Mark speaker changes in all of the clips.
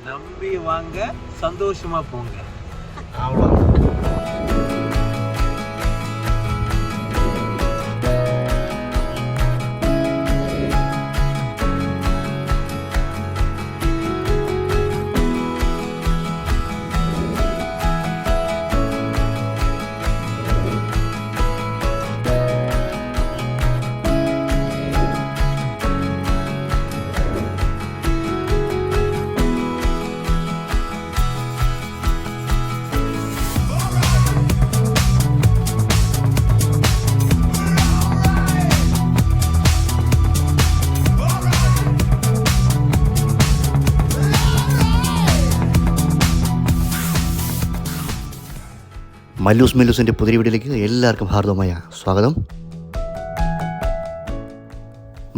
Speaker 1: நம்பி வாங்க, சந்தோஷமா போங்க.
Speaker 2: அவ்வளோ.
Speaker 3: മല്ലൂസ് മെല്ലൂസിൻ്റെ പുതിയ വീഡിയോയിലേക്ക് എല്ലാവർക്കും ഹാർദവമായ സ്വാഗതം.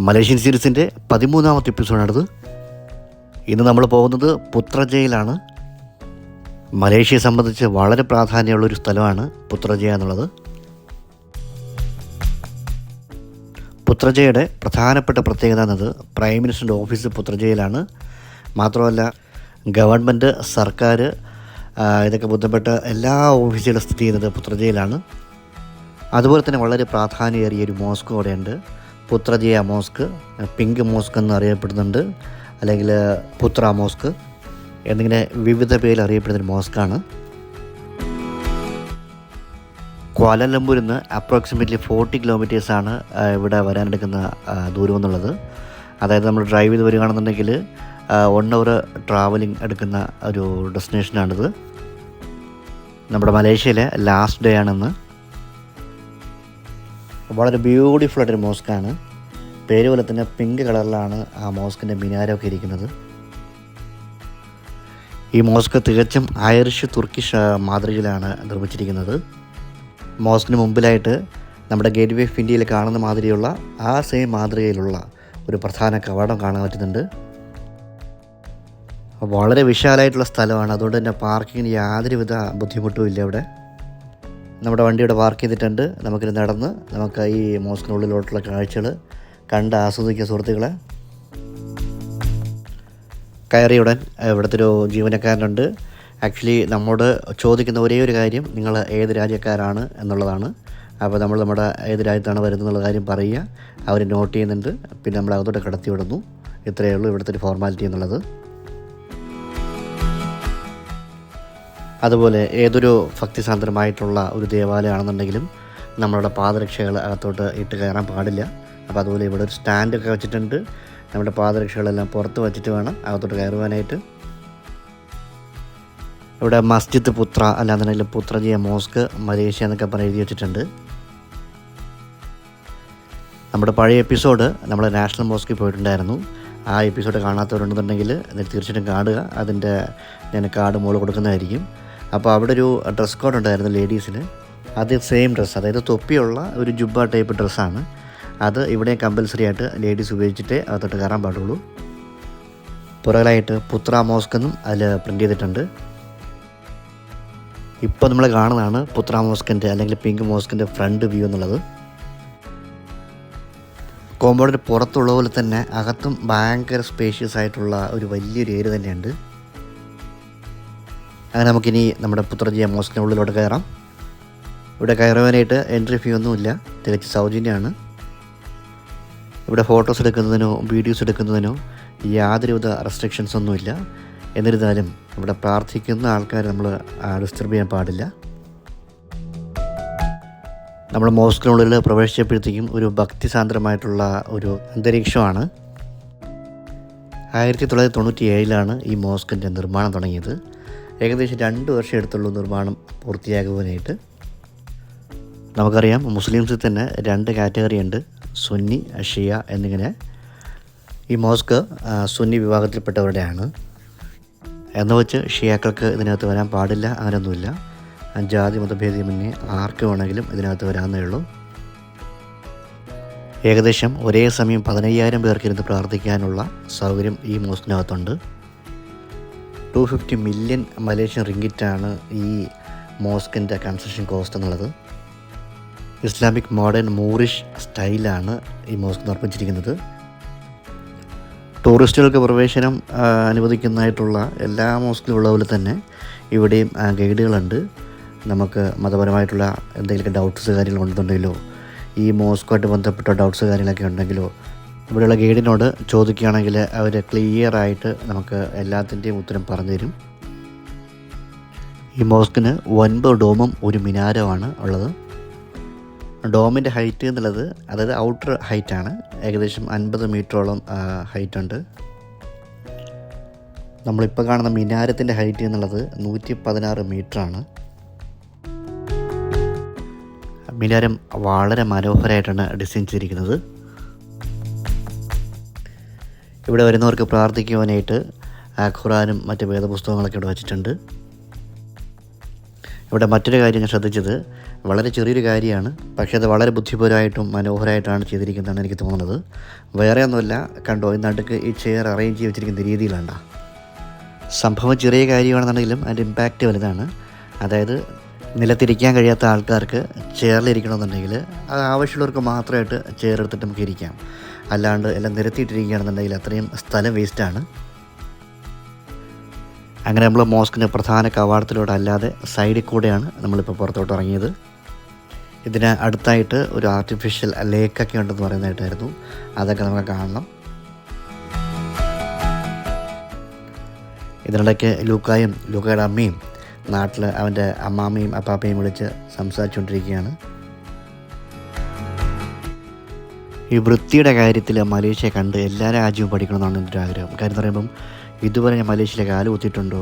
Speaker 3: മലേഷ്യൻ സീരീസിൻ്റെ 13ാമത്തെ എപ്പിസോഡാണിത്. ഇന്ന് നമ്മൾ പോകുന്നത് പുത്രജയയിലാണ്. മലേഷ്യയെ സംബന്ധിച്ച് വളരെ പ്രാധാന്യമുള്ളൊരു സ്ഥലമാണ് പുത്രജയ എന്നുള്ളത്. പുത്രജയയുടെ പ്രധാനപ്പെട്ട പ്രത്യേകത എന്നത് പ്രൈം മിനിസ്റ്ററിൻ്റെ ഓഫീസ് പുത്രജയയിലാണ്. മാത്രമല്ല ഗവൺമെൻറ്, സർക്കാർ ഇതൊക്കെ ബന്ധപ്പെട്ട എല്ലാ ഓഫീസുകളും സ്ഥിതി ചെയ്യുന്നത് പുത്രജയയിലാണ്. അതുപോലെ തന്നെ വളരെ പ്രാധാന്യമേറിയ ഒരു മോസ്ക് അവിടെയുണ്ട്. പുത്രജയ മോസ്ക്, പിങ്ക് മോസ്ക് എന്ന് അറിയപ്പെടുന്നുണ്ട്, അല്ലെങ്കിൽ പുത്ര മോസ്ക് എന്നിങ്ങനെ വിവിധ പേരിൽ അറിയപ്പെടുന്നൊരു മോസ്കാണ്. ക്വാലലംപൂരിൽ നിന്ന് അപ്രോക്സിമേറ്റ്ലി 40 കിലോമീറ്റേഴ്സാണ് ഇവിടെ വരാനെടുക്കുന്ന ദൂരം എന്നുള്ളത്. അതായത് നമ്മൾ ഡ്രൈവ് ചെയ്ത് വരികയാണെന്നുണ്ടെങ്കിൽ 1 hour ട്രാവലിംഗ് എടുക്കുന്ന ഒരു ഡെസ്റ്റിനേഷനാണിത്. നമ്മുടെ മലേഷ്യയിലെ ലാസ്റ്റ് ഡേ ആണെന്ന്. വളരെ ബ്യൂട്ടിഫുൾ ആയിട്ടൊരു മോസ്കാണ്. പേര് പോലെ തന്നെ പിങ്ക് കളറിലാണ് ആ മോസ്കിൻ്റെ മിനാരമൊക്കെ ഇരിക്കുന്നത്. ഈ മോസ്ക് തികച്ചും ഐറിഷ് തുർക്കിഷ് മാതൃകയിലാണ് നിർമ്മിച്ചിരിക്കുന്നത്. മോസ്കിന് മുമ്പിലായിട്ട് നമ്മുടെ ഗേറ്റ് വേ ഓഫ് ഇന്ത്യയിൽ കാണുന്ന മാതിരിയുള്ള ആ സെയിം മാതൃകയിലുള്ള ഒരു പ്രധാന കവാടം കാണാൻ പറ്റുന്നുണ്ട്. വളരെ വിശാലമായിട്ടുള്ള സ്ഥലമാണ്. അതുകൊണ്ട് തന്നെ പാർക്കിങ്ങിന് യാതൊരുവിധ ബുദ്ധിമുട്ടും ഇല്ല. ഇവിടെ നമ്മുടെ വണ്ടി ഇവിടെ പാർക്ക് ചെയ്തിട്ടുണ്ട്. നമുക്കിത് നടന്ന് നമുക്ക് ഈ മോസ്കിനുള്ളിലോട്ടുള്ള കാഴ്ചകൾ കണ്ട് ആസ്വദിക്കുക സുഹൃത്തുക്കളെ. കയറിയുടൻ ഇവിടുത്തെ ഒരു ജീവനക്കാരനുണ്ട്. ആക്ച്വലി നമ്മോട് ചോദിക്കുന്ന ഒരേ ഒരു കാര്യം നിങ്ങൾ ഏത് രാജ്യക്കാരാണ് എന്നുള്ളതാണ്. അപ്പോൾ നമ്മൾ നമ്മുടെ ഏത് രാജ്യത്താണ് വരുന്നത് എന്നുള്ള കാര്യം പറയുക. അവർ നോട്ട് ചെയ്യുന്നുണ്ട്. പിന്നെ നമ്മൾ അതോടെ കടത്തി വിടുന്നു. ഇത്രയേ ഉള്ളൂ ഇവിടുത്തെ ഒരു ഫോർമാലിറ്റി എന്നുള്ളത്. അതുപോലെ ഏതൊരു ഭക്തിസാന്ദ്രമായിട്ടുള്ള ഒരു ദേവാലയമാണെന്നുണ്ടെങ്കിലും നമ്മളുടെ പാദരക്ഷകൾ അകത്തോട്ട് ഇട്ട് കയറാൻ പാടില്ല. അപ്പോൾ അതുപോലെ ഇവിടെ ഒരു സ്റ്റാൻഡൊക്കെ വെച്ചിട്ടുണ്ട്. നമ്മുടെ പാദരക്ഷകളെല്ലാം പുറത്ത് വെച്ചിട്ട് വേണം അകത്തോട്ട് കയറുവാനായിട്ട്. ഇവിടെ മസ്ജിദ് പുത്ര അല്ലാന്നുണ്ടെങ്കിൽ പുത്രജയ മോസ്ക് മലേഷ്യ എന്നൊക്കെ പറഞ്ഞ് എഴുതി വെച്ചിട്ടുണ്ട്. നമ്മുടെ പഴയ എപ്പിസോഡ് നമ്മൾ നാഷണൽ മോസ്കിൽ പോയിട്ടുണ്ടായിരുന്നു. ആ എപ്പിസോഡ് കാണാത്തവരുണ്ടെന്നുണ്ടെങ്കിൽ തീർച്ചയായിട്ടും കാണുക. അതിൻ്റെ ഞാൻ കാർഡ് മുകളിൽ കൊടുക്കുന്നതായിരിക്കും. അപ്പോൾ അവിടെ ഒരു ഡ്രസ് കോഡ് ഉണ്ടായിരുന്നു ലേഡീസിന്. അത് സെയിം ഡ്രസ്സ്, അതായത് തൊപ്പിയുള്ള ഒരു ജുബ്ബ ടൈപ്പ് ഡ്രസ്സാണ്. അത് ഇവിടെ കമ്പൽസറി ആയിട്ട് ലേഡീസ് ഉപയോഗിച്ചിട്ടേ അകത്തോട്ട് കയറാൻ പാടുള്ളൂ. പുറകിലായിട്ട് പുത്ര മോസ്ക് എന്നും അതിൽ പ്രിൻ്റ് ചെയ്തിട്ടുണ്ട്. ഇപ്പോൾ നമ്മൾ കാണുന്നതാണ് പുത്ര മോസ്കിൻ്റെ അല്ലെങ്കിൽ പിങ്ക് മോസ്കിൻ്റെ ഫ്രണ്ട് വ്യൂ എന്നുള്ളത്. കോമ്പൗണ്ടിന് പുറത്തുള്ള പോലെ തന്നെ അകത്തും ഭയങ്കര സ്പേഷ്യസ് ആയിട്ടുള്ള ഒരു വലിയൊരു ഏരിയ തന്നെയുണ്ട്. അങ്ങനെ നമുക്കിനി നമ്മുടെ പുത്രജയ മോസ്കിൻ്റെ ഉള്ളിലോട്ട് കയറാം. ഇവിടെ കയറുവാനായിട്ട് എൻട്രി ഫീ ഒന്നുമില്ല, തികച്ച് സൗജന്യമാണ്. ഇവിടെ ഫോട്ടോസ് എടുക്കുന്നതിനോ വീഡിയോസ് എടുക്കുന്നതിനോ യാതൊരുവിധ റെസ്ട്രിക്ഷൻസ് ഒന്നുമില്ല. എന്നിരുന്നാലും ഇവിടെ പ്രാർത്ഥിക്കുന്ന ആൾക്കാർ നമ്മൾ ഡിസ്റ്റർബ് ചെയ്യാൻ പാടില്ല. നമ്മൾ മോസ്കിനുള്ളിൽ പ്രവേശിച്ചപ്പോഴത്തേക്കും ഒരു ഭക്തിസാന്ദ്രമായിട്ടുള്ള ഒരു അന്തരീക്ഷമാണ്. 1997 ഈ മോസ്കിൻ്റെ നിർമ്മാണം തുടങ്ങിയത്. ഏകദേശം 2 വർഷം എടുത്തുള്ളൂ നിർമ്മാണം പൂർത്തിയാകുവാനായിട്ട്. നമുക്കറിയാം മുസ്ലിംസിൽ തന്നെ 2 കാറ്റഗറി ഉണ്ട്, സുന്നി, ഷിയ എന്നിങ്ങനെ. ഈ മോസ്ക് സുന്നി വിഭാഗത്തിൽപ്പെട്ടവരുടെയാണ്. എന്ന് വെച്ച് ഷിയാക്കൾക്ക് ഇതിനകത്ത് വരാൻ പാടില്ല, അങ്ങനെയൊന്നുമില്ല. ജാതി മതഭേദമന്യേ ആർക്ക് വേണമെങ്കിലും ഇതിനകത്ത് വരാമെന്നേ ഉള്ളൂ. ഏകദേശം ഒരേ സമയം 15,000 പേർക്ക് ഇരുന്ന് പ്രാർത്ഥിക്കാനുള്ള സൗകര്യം ഈ മോസ്കിനകത്തുണ്ട്. 250 മില്യൺ മലേഷ്യൻ റിങ്കിറ്റാണ് ഈ മോസ്കിൻ്റെ കൺസ്ട്രക്ഷൻ കോസ്റ്റ് എന്നുള്ളത്. ഇസ്ലാമിക് മോഡേൺ മൂറിഷ് സ്റ്റൈലാണ് ഈ മോസ്ക് നിർമ്മിച്ചിരിക്കുന്നത്. ടൂറിസ്റ്റുകൾക്ക് പ്രവേശനം അനുവദിക്കുന്നതായിട്ടുള്ള എല്ലാ മോസ്കിലും ഉള്ള പോലെ തന്നെ ഇവിടെയും ഗൈഡുകളുണ്ട്. നമുക്ക് മതപരമായിട്ടുള്ള എന്തെങ്കിലും ഡൗട്ട്സ് കാര്യങ്ങൾ ഉണ്ടെന്നുണ്ടെങ്കിലോ ഈ മോസ്കുമായിട്ട് ബന്ധപ്പെട്ട ഡൗട്ട്സ് കാര്യങ്ങളൊക്കെ ഉണ്ടെങ്കിലോ ഇവിടെയുള്ള ഗൈഡിനോട് ചോദിക്കുകയാണെങ്കിൽ അവർ ക്ലിയറായിട്ട് നമുക്ക് എല്ലാത്തിൻ്റെയും ഉത്തരം പറഞ്ഞു തരും. ഈ മോസ്കിന് 9 ഡോമും ഒരു മിനാരമാണ് ഉള്ളത്. ഡോമിൻ്റെ ഹൈറ്റ് എന്നുള്ളത് അതായത് ഔട്ടർ ഹൈറ്റാണ്, ഏകദേശം 50 മീറ്ററോളം ഹൈറ്റ് ഉണ്ട്. നമ്മളിപ്പോൾ കാണുന്ന മിനാരത്തിൻ്റെ ഹൈറ്റ് എന്നുള്ളത് 116 മീറ്ററാണ്. മിനാരം വളരെ മനോഹരമായിട്ടാണ് ഡിസൈൻ ചെയ്തിരിക്കുന്നത്. ഇവിടെ വരുന്നവർക്ക് പ്രാർത്ഥിക്കുവാനായിട്ട് ഖുറാനും മറ്റ് വേദപുസ്തകങ്ങളൊക്കെ ഇവിടെ വച്ചിട്ടുണ്ട്. ഇവിടെ മറ്റൊരു കാര്യം ഞാൻ ശ്രദ്ധിച്ചത്, വളരെ ചെറിയൊരു കാര്യമാണ്, പക്ഷേ അത് വളരെ ബുദ്ധിപരമായിട്ടും മനോഹരമായിട്ടാണ് ചെയ്തിരിക്കുന്നതാണ് എനിക്ക് തോന്നുന്നത്. വേറെ ഒന്നുമല്ല, കണ്ടോ ഈ നടുക്ക് ഈ ചെയർ അറേഞ്ച് ചെയ്ത് വെച്ചിരിക്കുന്ന രീതിയിലാണ്. സംഭവം ചെറിയ കാര്യമാണെന്നുണ്ടെങ്കിലും അതിൻ്റെ ഇമ്പാക്റ്റ് വലുതാണ്. അതായത് നിലത്തിരിക്കാൻ കഴിയാത്ത ആൾക്കാർക്ക് ചെയറിലിരിക്കണമെന്നുണ്ടെങ്കിൽ അത് ആവശ്യമുള്ളവർക്ക് മാത്രമായിട്ട് ചെയർ എടുത്തിട്ട് നമുക്ക് ഇരിക്കാം. അല്ലാണ്ട് എല്ലാം നിരത്തിയിട്ടിരിക്കുകയാണെന്നുണ്ടെങ്കിൽ അത്രയും സ്ഥലം വേസ്റ്റാണ്. അങ്ങനെ നമ്മൾ മോസ്കിൻ്റെ പ്രധാന കവാടത്തിലൂടെ അല്ലാതെ സൈഡിൽ കൂടെയാണ് നമ്മളിപ്പോൾ പുറത്തോട്ട് ഇറങ്ങിയത്. ഇതിന് അടുത്തായിട്ട് ഒരു ആർട്ടിഫിഷ്യൽ ലേക്കൊക്കെ ഉണ്ടെന്ന് പറയുന്നതായിട്ടായിരുന്നു. അതൊക്കെ നമുക്ക് കാണണം. ഇതിനിടയ്ക്ക് ലൂക്കായുടെ അമ്മയും നാട്ടിൽ അവൻ്റെ അമ്മാമ്മയും അപ്പാപ്പയും വിളിച്ച് സംസാരിച്ചുകൊണ്ടിരിക്കുകയാണ്. ഈ വൃത്തിയുടെ കാര്യത്തിൽ മലേഷ്യ കണ്ട് എല്ലാ രാജ്യവും പഠിക്കണമെന്നാണ് എൻ്റെ ഒരു ആഗ്രഹം. കാര്യം എന്ന് പറയുമ്പം ഇതുവരെ ഞാൻ മലേഷ്യയിലെ കാല് കുത്തിയിട്ടുണ്ടോ,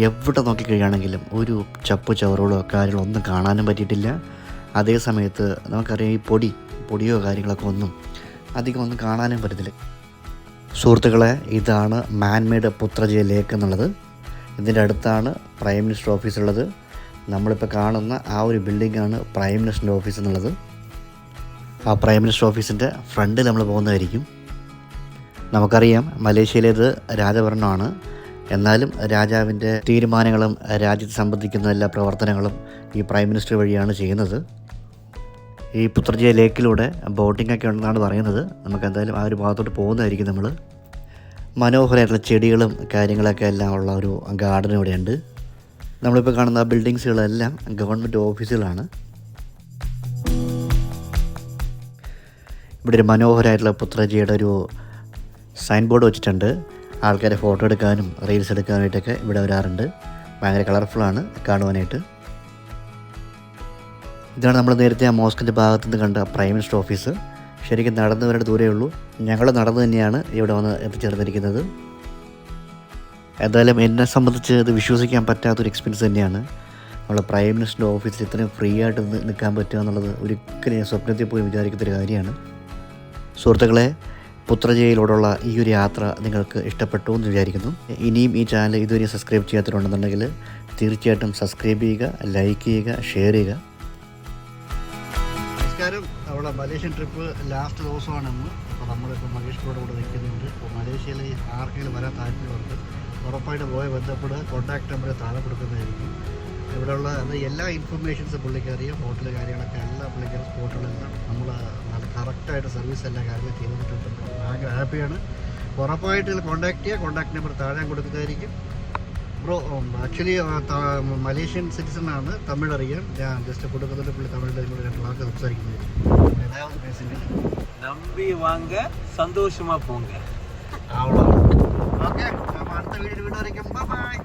Speaker 3: എവിടെ നോക്കിക്കഴിയുകയാണെങ്കിലും ഒരു ചപ്പ് ചവറുകളോ കാര്യങ്ങളോ ഒന്നും കാണാനും പറ്റിയിട്ടില്ല. അതേ സമയത്ത് നമുക്കറിയാം ഈ പൊടിയോ കാര്യങ്ങളൊക്കെ അധികം ഒന്നും കാണാനും പറ്റത്തില്ല. സുഹൃത്തുക്കളെ, ഇതാണ് മാൻമെയ്ഡ് പുത്രജയ ലേക്ക് എന്നുള്ളത്. ഇതിൻ്റെ അടുത്താണ് പ്രൈം മിനിസ്റ്റർ ഓഫീസ് ഉള്ളത്. നമ്മളിപ്പോൾ കാണുന്ന ആ ഒരു ബിൽഡിങ്ങാണ് പ്രൈം മിനിസ്റ്ററിൻ്റെ ഓഫീസ് എന്നുള്ളത്. ആ പ്രൈം മിനിസ്റ്റർ ഓഫീസിൻ്റെ ഫ്രണ്ടിൽ നമ്മൾ പോകുന്നതായിരിക്കും. നമുക്കറിയാം മലേഷ്യയിലേത് രാജഭരണമാണ്. എന്നാലും രാജാവിൻ്റെ തീരുമാനങ്ങളും രാജ്യത്തെ സംബന്ധിക്കുന്ന എല്ലാ പ്രവർത്തനങ്ങളും ഈ പ്രൈം മിനിസ്റ്റർ വഴിയാണ് ചെയ്യുന്നത്. ഈ പുത്രജയ ലേക്കിലൂടെ ബോട്ടിങ്ങൊക്കെ ഉണ്ടെന്നാണ് പറയുന്നത്. നമുക്ക് എന്തായാലും ആ ഒരു ഭാഗത്തോട്ട് പോകുന്നതായിരിക്കും. നമ്മൾ മനോഹരമായിട്ടുള്ള ചെടികളും കാര്യങ്ങളൊക്കെ എല്ലാം ഉള്ള ഒരു ഗാർഡൻ ഇവിടെയുണ്ട്. നമ്മളിപ്പോൾ കാണുന്ന ബിൽഡിങ്സുകളെല്ലാം ഗവൺമെൻറ് ഓഫീസുകളാണ്. ഇവിടെ ഒരു മനോഹരമായിട്ടുള്ള പുത്രജയുടെ ഒരു സൈൻ ബോർഡ് വെച്ചിട്ടുണ്ട്. ആൾക്കാരെ ഫോട്ടോ എടുക്കാനും റീൽസ് എടുക്കാനായിട്ടൊക്കെ ഇവിടെ വരാറുണ്ട്. ഭയങ്കര കളർഫുള്ളാണ് കാണുവാനായിട്ട്. ഇതാണ് നമ്മൾ നേരത്തെ ആ മോസ്കിൻ്റെ ഭാഗത്തുനിന്ന് കണ്ട പ്രൈം മിനിസ്റ്റർ ഓഫീസ്. ശരിക്കും നടന്നു വരേണ്ട ദൂരമേ ഉള്ളൂ. ഞങ്ങൾ നടന്നു തന്നെയാണ് ഇവിടെ വന്ന് എത്തിച്ചേർന്നിരിക്കുന്നത്. എന്തായാലും എന്നെ സംബന്ധിച്ച് ഇത് വിശ്വസിക്കാൻ പറ്റാത്തൊരു എക്സ്പീരിയൻസ് തന്നെയാണ്. നമ്മൾ പ്രൈം മിനിസ്റ്ററിൻ്റെ ഓഫീസിൽ ഇത്രയും ഫ്രീ ആയിട്ട് നിൽക്കാൻ പറ്റുക എന്നുള്ളത് ഒരിക്കലും സ്വപ്നത്തിൽ പോയി വിചാരിക്കുന്നൊരു കാര്യമാണ്. സുഹൃത്തുക്കളെ, പുത്രജയയിലൂടെയുള്ള ഈ ഒരു യാത്ര നിങ്ങൾക്ക് ഇഷ്ടപ്പെട്ടു എന്ന് വിചാരിക്കുന്നു. ഇനിയും ഈ ചാനൽ ഇതുവരെ സബ്സ്ക്രൈബ് ചെയ്യാത്തവരുണ്ടെന്നുണ്ടെങ്കിൽ തീർച്ചയായിട്ടും സബ്സ്ക്രൈബ് ചെയ്യുക, ലൈക്ക് ചെയ്യുക, ഷെയർ ചെയ്യുക. നമസ്കാരം. അവിടെ മലേഷ്യൻ ട്രിപ്പ് ലാസ്റ്റ് ദിവസമാണെന്ന്. അപ്പോൾ നമ്മളിപ്പോൾ മഹേഷിനോട് കൂടെ നിൽക്കുന്നുണ്ട്. അപ്പോൾ മലേഷ്യയിൽ ആർക്കെങ്കിലും വരാൻ താല്പര്യമുണ്ട്, ഉറപ്പായിട്ട് പോയി ബന്ധപ്പെടുക. കോൺടാക്ട് നമ്പർ താഴെ കൊടുക്കുന്നതായിരിക്കും. ഇവിടെയുള്ള എല്ലാ ഇൻഫർമേഷൻസും പുള്ളിക്ക് അറിയാം. ഹോട്ടൽ കാര്യങ്ങളൊക്കെ എല്ലാ പുള്ളിക്കാരും സ്പോട്ടുകളെല്ലാം നമ്മൾ നല്ല കറക്റ്റായിട്ട് സർവീസ് എല്ലാ കാര്യങ്ങളും ചെയ്തിട്ടുണ്ട്. ഭയങ്കര ഹാപ്പിയാണ്. ഉറപ്പായിട്ട് കോൺടാക്ട് ചെയ്യുക. കോൺടാക്ട് നമ്പർ താഴെ കൊടുക്കുന്നതായിരിക്കും. ബ്രോ ആക്ച്വലി മലേഷ്യൻ സിറ്റിസണാണ്, തമിഴ് അറിയാം. ഞാൻ ജസ്റ്റ് കൊടുക്കുന്നുണ്ട്. പുള്ളി തമിഴിൽ 2 വാക്ക് സംസാരിക്കുന്നത്. ഏതാவது பேசுங்க.
Speaker 1: நம்பி வாங்க, சந்தோஷமா போங்க.
Speaker 3: அவ்வளோ. ஓகே, நம்ம அடுத்த வீடியோ வரைக்கும். பை.